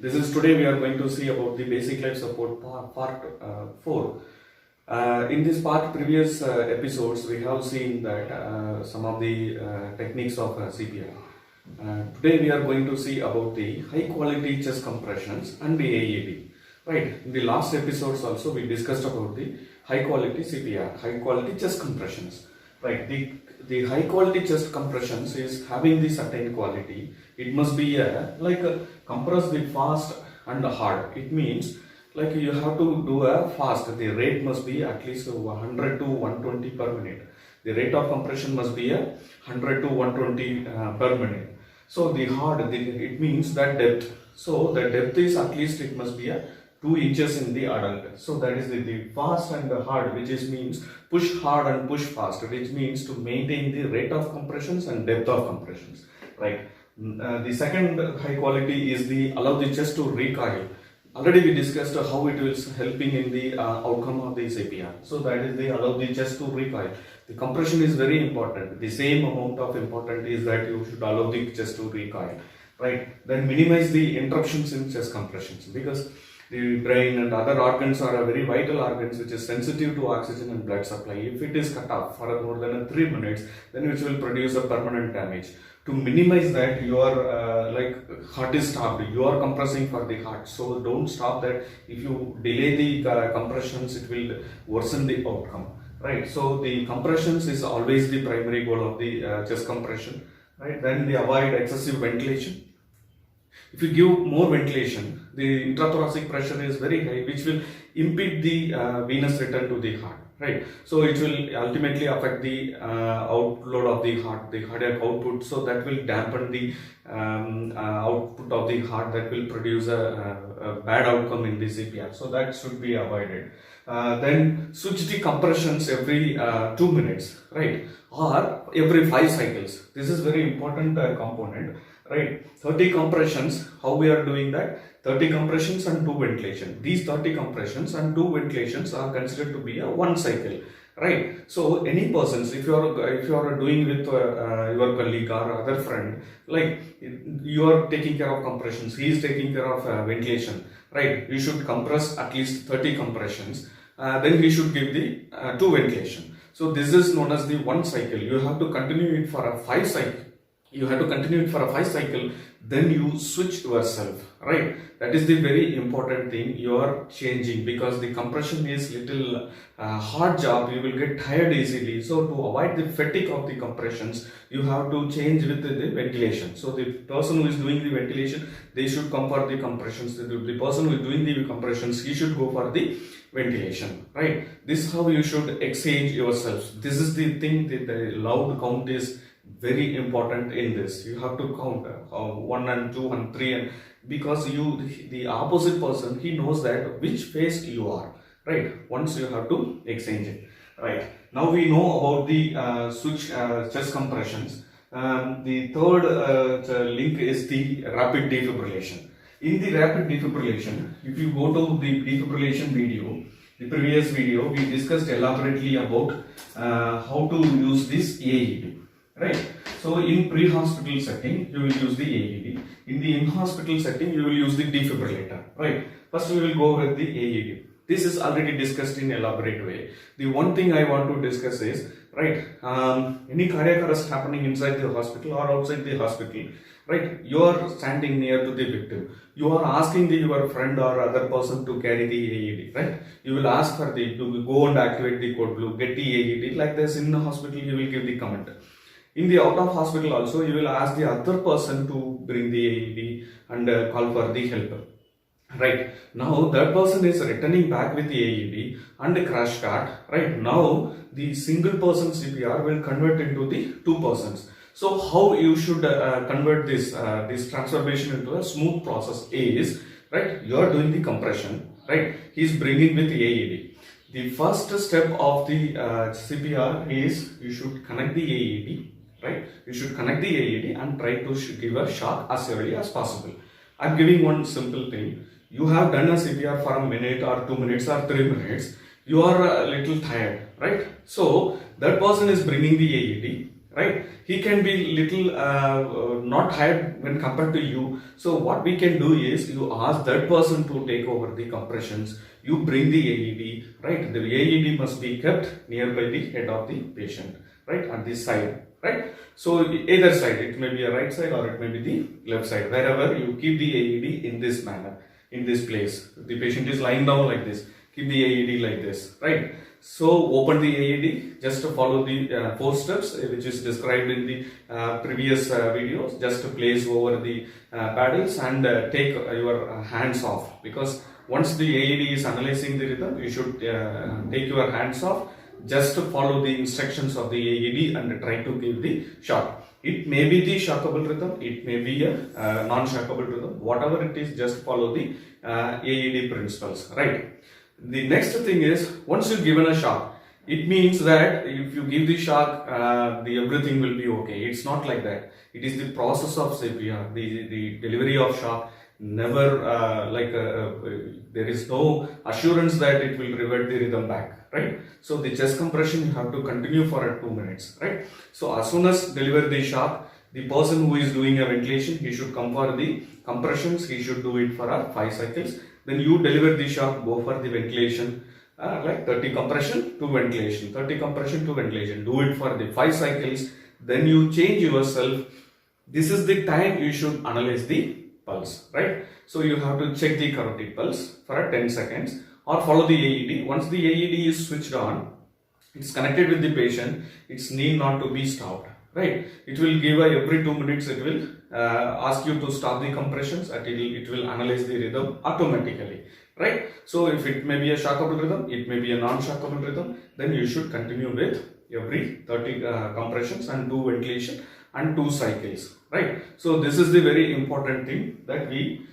This is today we are going to see about the basic life support part 4. In this part, previous episodes, we have seen that some of the techniques of CPR. Today we are going to see about the high quality chest compressions and the AED. Right. In the last episodes also we discussed about the high quality CPR, high quality chest compressions. Right. The high quality chest compressions is having the certain quality. It must be compress the fast and hard. It means like you have to do a fast. The rate must be at least 100 to 120 per minute. The rate of compression must be 100 to 120 per minute. So the hard, it means that depth. So the depth is at least it must be 2 inches in the adult. So that is the fast and the hard, which is means push hard and push fast, which means to maintain the rate of compressions and depth of compressions. Right. The second high quality is the allow the chest to recoil. Already we discussed how it is helping in the outcome of the CPR. So that is the allow the chest to recoil. The compression is very important. The same amount of important is that you should allow the chest to recoil. Right. Then minimize the interruptions in chest compressions, because the brain and other organs are very vital organs which is sensitive to oxygen and blood supply. If it is cut off for more than 3 minutes, then which will produce a permanent damage. To minimize that, your heart is stopped. You are compressing for the heart, so don't stop that. If you delay the compressions, it will worsen the outcome. Right. So the compressions is always the primary goal of the chest compression. Right. Then they avoid excessive ventilation. If you give more ventilation, the intrathoracic pressure is very high, which will impede the venous return to the heart. Right. So it will ultimately affect the outload of the heart, the cardiac output. So that will dampen the output of the heart, that will produce a bad outcome in the CPR. So that should be avoided. Then switch the compressions every 2 minutes, right, or every 5 cycles. This is very important component. Right, 30 compressions. How we are doing that? 30 compressions and 2 ventilation. These 30 compressions and 2 ventilations are considered to be a 1 cycle. Right. So any persons, if you are doing with your colleague or other friend, like you are taking care of compressions, he is taking care of ventilation. Right. You should compress at least 30 compressions. Then he should give the 2 ventilation. So this is known as the 1 cycle. You have to continue it for a 5 cycle. You have to continue it for a 5 cycle, then you switch yourself, right? That is the very important thing you are changing, because the compression is little hard job. You will get tired easily. So to avoid the fatigue of the compressions, you have to change with the ventilation. So the person who is doing the ventilation, they should come for the compressions. The person who is doing the compressions, he should go for the ventilation, right? This is how you should exchange yourselves. This is the thing that the loud count is very important in this. You have to count 1 and 2 and 3, and because the opposite person, he knows that which phase you are, right? Once you have to exchange it, right? Now we know about the switch chest compressions. The third link is the rapid defibrillation. In the rapid defibrillation, if you go to the defibrillation video, the previous video, we discussed elaborately about how to use this AED. Right. So in pre-hospital setting, you will use the AED. In the in-hospital setting, you will use the defibrillator. Right. First, we will go with the AED. This is already discussed in elaborate way. The one thing I want to discuss is, right, any cardiac arrest happening inside the hospital or outside the hospital, right, you are standing near to the victim. You are asking your friend or other person to carry the AED, right? You will ask for to go and activate the code blue, get the AED. Like this in the hospital, you will give the comment. In the out of hospital also, you will ask the other person to bring the AED and call for the help. Right. Now that person is returning back with the AED and a crash cart. Right. Now the single person CPR will convert into the 2 persons. So how you should convert this transformation into a smooth process is, right, you are doing the compression. Right. He is bringing with the AED. The first step of the CPR is you should connect the AED. Right, you should connect the AED and try to give a shock as early as possible. I am giving one simple thing. You have done a CPR for a minute or 2 minutes or 3 minutes. You are a little tired, right? So that person is bringing the AED. right? He can be little not higher when compared to you. So what we can do is you ask that person to take over the compressions. You bring the AED, right? The AED must be kept nearby the head of the patient, right, at this side, right? So either side, it may be a right side or it may be the left side. Wherever you keep the AED in this manner, in this place, the patient is lying down like this. Keep the AED like this, right? So open the AED, just to follow the 4 steps which is described in the previous videos. Just to place over the paddles and take your hands off, because once the AED is analyzing the rhythm, you should take your hands off. Just to follow the instructions of the AED and try to give the shock. It may be the shockable rhythm, it may be a non-shockable rhythm, whatever it is, just follow the AED principles, right? The next thing is, once you've given a shock, it means that if you give the shock, everything will be okay. It's not like that. It is the process of CPR, the delivery of shock. Never there is no assurance that it will revert the rhythm back, right? So the chest compression you have to continue for 2 minutes, right? So as soon as deliver the shock, the person who is doing a ventilation, he should come for the compressions. He should do it for 5 cycles. Then you deliver the shock, go for the ventilation, like 30 compression to ventilation, 30 compression to ventilation. Do it for the 5 cycles. Then you change yourself. This is the time you should analyze the pulse, right? So you have to check the carotid pulse for 10 seconds or follow the AED. Once the AED is switched on, it's connected with the patient, it's need not to be stopped, right? It will give every 2 minutes, it will ask you to stop the compressions and it will analyze the rhythm automatically, right? So if it may be a shockable rhythm, it may be a non-shockable rhythm, then you should continue with every 30 compressions and do ventilation and 2 cycles, right? So this is the very important thing that we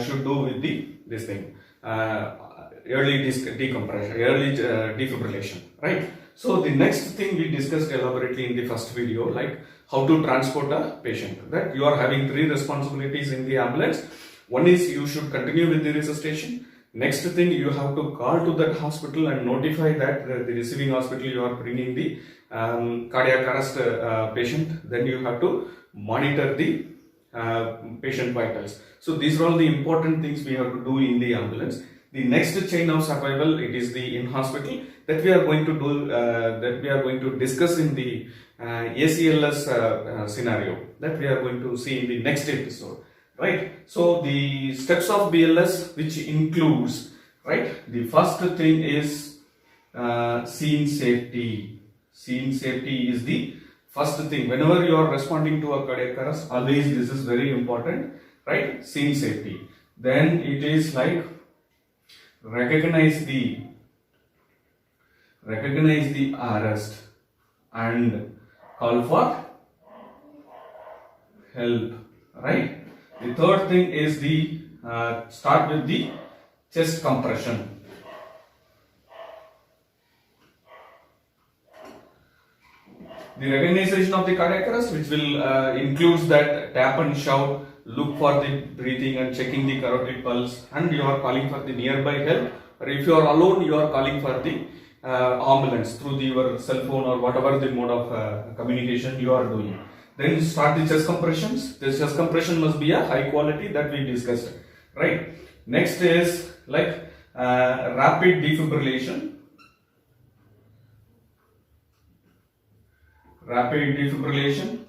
should do with this thing, early decompression, early defibrillation, right? So the next thing we discussed elaborately in the first video, like how to transport a patient, that you are having 3 responsibilities in the ambulance. One is you should continue with the resuscitation. Next thing, you have to call to that hospital and notify that the receiving hospital you are bringing the cardiac arrest patient. Then you have to monitor the patient vitals. So these are all the important things we have to do in the ambulance. The next chain of survival, it is the in-hospital that we are going to do, that we are going to discuss in the ACLS scenario that we are going to see in the next episode, right? So the steps of BLS, which includes, right, the first thing is scene safety. Scene safety is the first thing. Whenever you are responding to a cardiac arrest, always this is very important, right? Scene safety. Then it is like recognize the arrest and call for help, right? The third thing is the start with the chest compression. The recognition of the cardiac arrest, which will includes that tap and shout, look for the breathing and checking the carotid pulse, and you are calling for the nearby help. Or if you are alone, you are calling for the ambulance through your cell phone or whatever the mode of communication you are doing. Then start the chest compressions. The chest compression must be a high quality that we discussed, right? Next is like rapid defibrillation. Rapid defibrillation.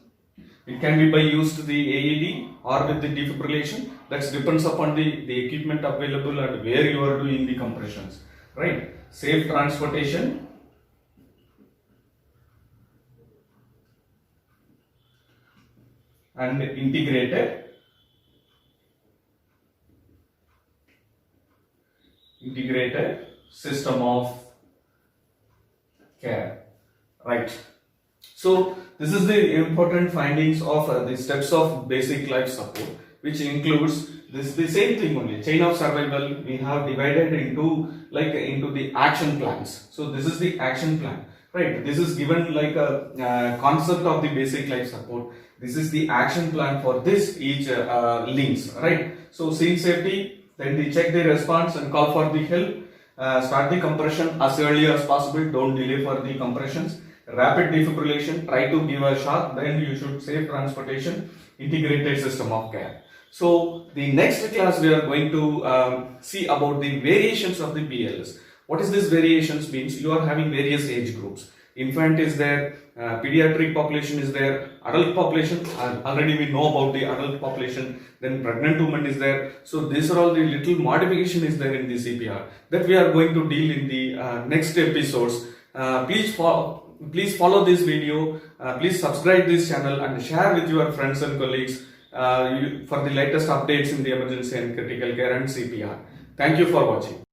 It can be by used the AED or with the defibrillation. That depends upon the equipment available and where you are doing the compressions, right? Safe transportation. And integrated system of care, right? So this is the important findings of the steps of basic life support, which includes this the same thing only, chain of survival. We have divided into the action plans. So this is the action plan, right? This is given like a concept of the basic life support. This is the action plan for this each links, right? So scene safety, then they check the response and call for the help. Start the compression as early as possible. Don't delay for the compressions. rapid defibrillation, try to give a shock, then you should safe transportation, integrated system of care. So the next class we are going to see about the variations of the BLS. What is this variations means? You are having various age groups. Infant is there, pediatric population is there, adult population, already we know about the adult population, then pregnant woman is there. So these are all the little modification is there in the CPR that we are going to deal in the next episodes. Please follow this video, please subscribe this channel and share with your friends and colleagues for the latest updates in the emergency and critical care and CPR. Thank you for watching.